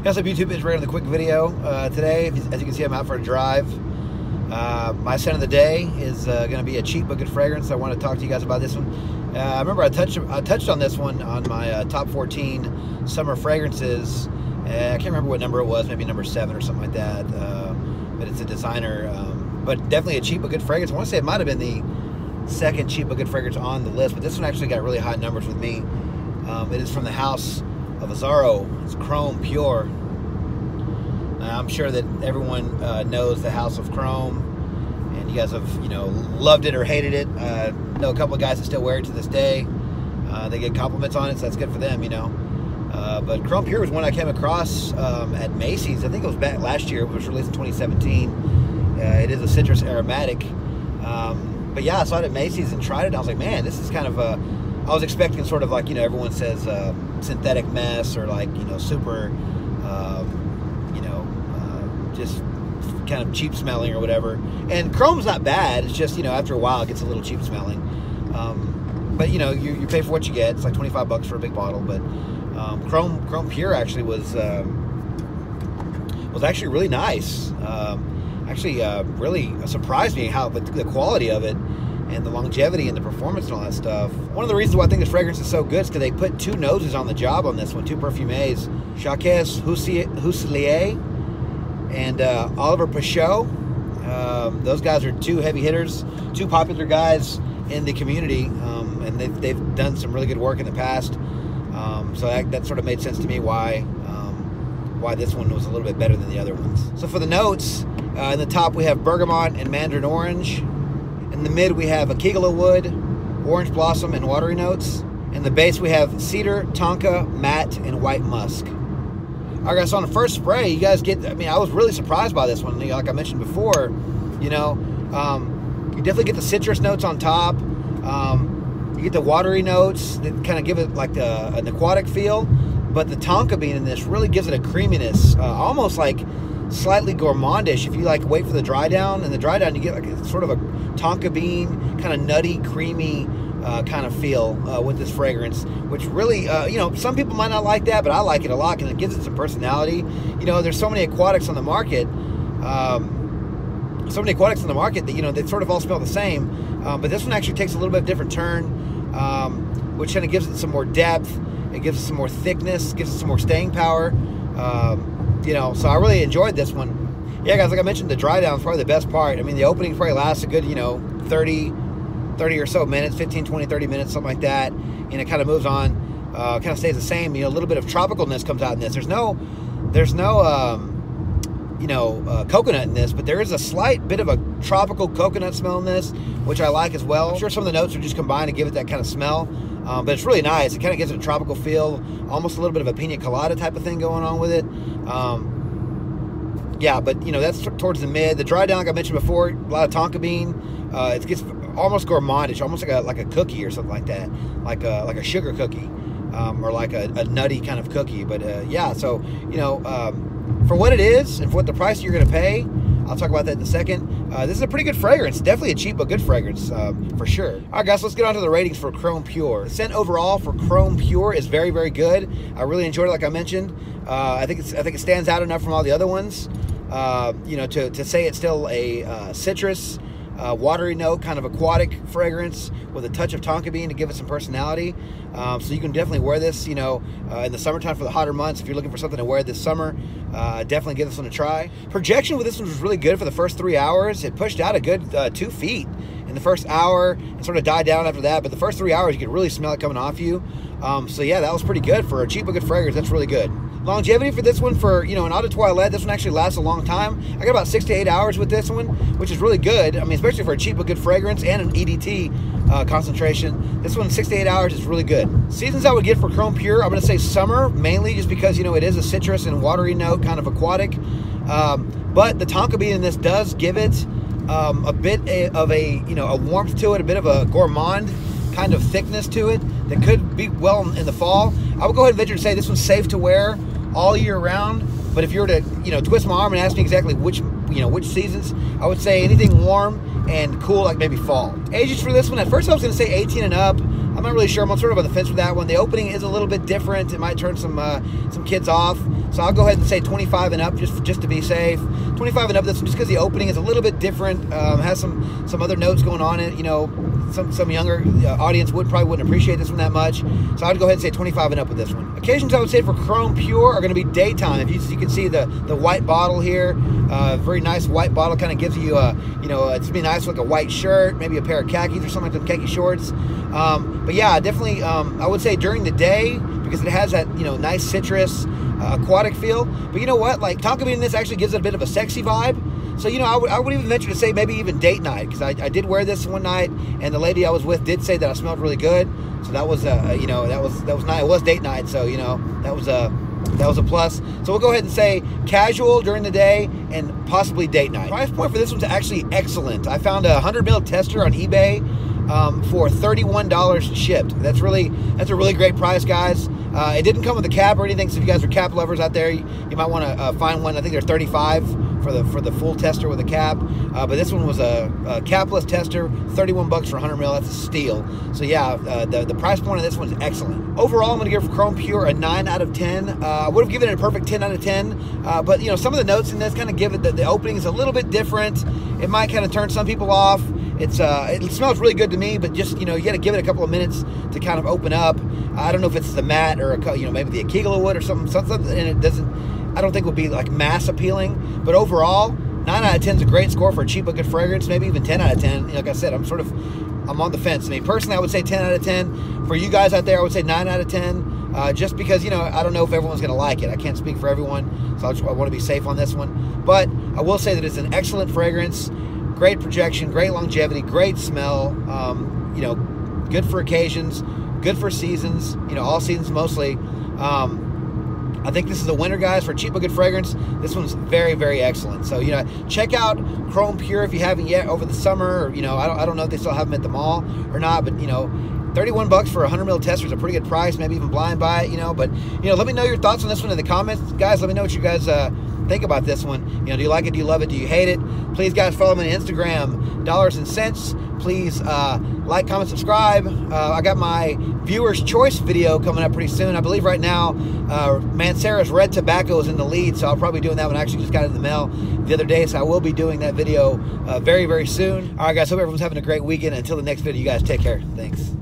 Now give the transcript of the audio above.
What's up, YouTube? It's Ray with a quick video today. As you can see, I'm out for a drive. My scent of the day is going to be a cheap but good fragrance. I want to talk to you guys about this one. I remember I touched on this one on my top 14 summer fragrances. I can't remember what number it was, maybe number 7 or something like that. But it's a designer, but definitely a cheap but good fragrance. I want to say it might have been the second cheap but good fragrance on the list, but this one actually got really high numbers with me. It is from the house of Azzaro. It's Chrome Pure. I'm sure that everyone knows the House of Chrome, and you guys have, loved it or hated it. I know a couple of guys that still wear it to this day. They get compliments on it, so that's good for them, But Chrome Pure was one I came across at Macy's. I think it was back last year. It was released in 2017. It is a citrus aromatic. But yeah, I saw it at Macy's and tried it. And I was like, man, this is kind of a... I was expecting sort of like, everyone says synthetic mess or like, super, just kind of cheap smelling or whatever. And Chrome's not bad. It's just, after a while it gets a little cheap smelling. But, you pay for what you get. It's like 25 bucks for a big bottle. But Chrome Pure actually was actually really nice. Really surprised me how the quality of it and the longevity and the performance and all that stuff. One of the reasons why I think this fragrance is so good is because they put 2 noses on the job on this one, 2 perfumés, Shaky Huselier and Oliver Pachot. Those guys are 2 heavy hitters, 2 popular guys in the community, and they've done some really good work in the past. So that sort of made sense to me why this one was a little bit better than the other ones. So for the notes, in the top we have bergamot and mandarin orange. In the mid we have akigala wood, orange blossom, and watery notes. In the base we have cedar, tonka, matte, and white musk. All right, guys, so on the first spray, you guys get, I was really surprised by this one. Like I mentioned before, you definitely get the citrus notes on top. You get the watery notes that kind of give it like an aquatic feel. But the tonka bean in this really gives it a creaminess, almost like slightly gourmandish. If you wait for the dry down, and the dry down you get like sort of a tonka bean, kind of nutty, creamy kind of feel with this fragrance, which really, some people might not like that, but I like it a lot because it gives it some personality. There's so many aquatics on the market, that, they sort of all smell the same, but this one actually takes a little bit of a different turn, which kind of gives it some more depth. It gives it some more thickness, gives it some more staying power. So I really enjoyed this one. Yeah, guys, like I mentioned, the dry down is probably the best part. The opening probably lasts a good, 30 or so minutes, 15, 20, 30 minutes, something like that. And it kind of moves on, kind of stays the same. A little bit of tropicalness comes out in this. There's no coconut in this, but there is a slight bit of a tropical coconut smell in this, which I like as well. I'm sure some of the notes are just combined to give it that kind of smell. But it's really nice. It kind of gives it a tropical feel, almost a little bit of a pina colada type of thing going on with it. Yeah, but that's towards the mid. The dry down, like I mentioned before, a lot of tonka bean. It gets almost gourmandish, almost like a cookie or something like that, like a sugar cookie, or like a nutty kind of cookie. But yeah, so for what it is and for what the price you're going to pay, I'll talk about that in a second. This is a pretty good fragrance. Definitely a cheap but good fragrance, for sure. All right, guys, let's get on to the ratings for Chrome Pure. The scent overall for Chrome Pure is very, very good. I really enjoyed it, like I mentioned. I think it stands out enough from all the other ones, to say it's still a citrus, watery note, kind of aquatic fragrance with a touch of tonka bean to give it some personality. So you can definitely wear this, in the summertime for the hotter months. If you're looking for something to wear this summer, definitely give this one a try. Projection with this one was really good for the first 3 hours. It pushed out a good 2 feet in the first hour and sort of died down after that. But the first 3 hours, you could really smell it coming off you. So yeah, that was pretty good for a cheap but good fragrance. That's really good. Longevity for this one, for an eau de toilette, this one actually lasts a long time. I got about 6 to 8 hours with this one, which is really good. Especially for a cheap but good fragrance and an EDT concentration. This one, 6 to 8 hours, is really good. Seasons I would get for Chrome Pure, I'm going to say summer, mainly just because, it is a citrus and watery note, kind of aquatic. But the tonka bean in this does give it a bit of a warmth to it, a bit of a gourmand kind of thickness to it that could be well in the fall. I would go ahead and venture to say this one's safe to wear all year round. But if you were to, twist my arm and ask me exactly which seasons, I would say anything warm and cool, like maybe fall. Ages for this one, at first I was going to say 18 and up. I'm not really sure. I'm sort of on the fence with that one. The opening is a little bit different. It might turn some kids off. So I'll go ahead and say 25 and up, just to be safe. 25 and up. This one, just because the opening is a little bit different, has some other notes going on it. You know, some younger audience probably wouldn't appreciate this one that much. So I'd go ahead and say 25 and up with this one. Occasions I would say for Chrome Pure are going to be daytime. If you can see the white bottle here, very nice white bottle, kind of gives you it's be nice with like a white shirt, maybe a pair of khakis or something like them khaki shorts. But yeah, definitely I would say during the day, because it has that nice citrus aquatic feel. But you know what, like tonka bean in this actually gives it a bit of a sexy vibe. So I would even venture to say maybe even date night, because I did wear this one night and the lady I was with did say that I smelled really good. So that was that was nice. It was date night, so that was a plus. So we'll go ahead and say casual during the day and possibly date night. Price point for this one's actually excellent. I found a 100 ml tester on eBay for $31 shipped. That's a really great price, guys. It didn't come with a cap or anything, so if you guys are cap lovers out there, you might want to find one. I think they're $35 for the full tester with a cap, but this one was a capless tester, $31 for 100 ml. That's a steal. So yeah, the price point of this one is excellent. Overall, I'm going to give Chrome Pure a 9 out of 10. I would have given it a perfect 10 out of 10, but some of the notes in this kind of give it the opening is a little bit different. It might kind of turn some people off. It smells really good to me, but just you got to give it a couple of minutes to kind of open up. I don't know if it's the matte or maybe the Akigala wood or something, and it doesn't. I don't think would be like mass appealing, but overall, 9 out of 10 is a great score for a cheap but good fragrance. Maybe even 10 out of 10. Like I said, I'm on the fence. I mean, personally, I would say 10 out of 10. For you guys out there, I would say 9 out of 10. Just because I don't know if everyone's going to like it. I can't speak for everyone, so I want to be safe on this one. But I will say that it's an excellent fragrance, great projection, great longevity, great smell. Good for occasions, good for seasons. All seasons mostly. I think this is a winner, guys, for cheap but good fragrance. This one's very, very excellent. So, check out Chrome Pure if you haven't yet over the summer. Or, I don't know if they still have them at the mall or not, but, $31 for a 100 ml tester is a pretty good price. Maybe even blind buy it, but, let me know your thoughts on this one in the comments. Guys, let me know what you guys think about this one. Do you like it? Do you love it? Do you hate it? Please, guys, follow me on Instagram, Dollars and Cents. Please like, comment, subscribe. I got my viewer's choice video coming up pretty soon. I believe right now Mancera's Red Tobacco is in the lead, so I'll probably be doing that one. I actually just got it in the mail the other day, so I will be doing that video very, very soon. All right, guys, hope everyone's having a great weekend. Until the next video, you guys take care. Thanks.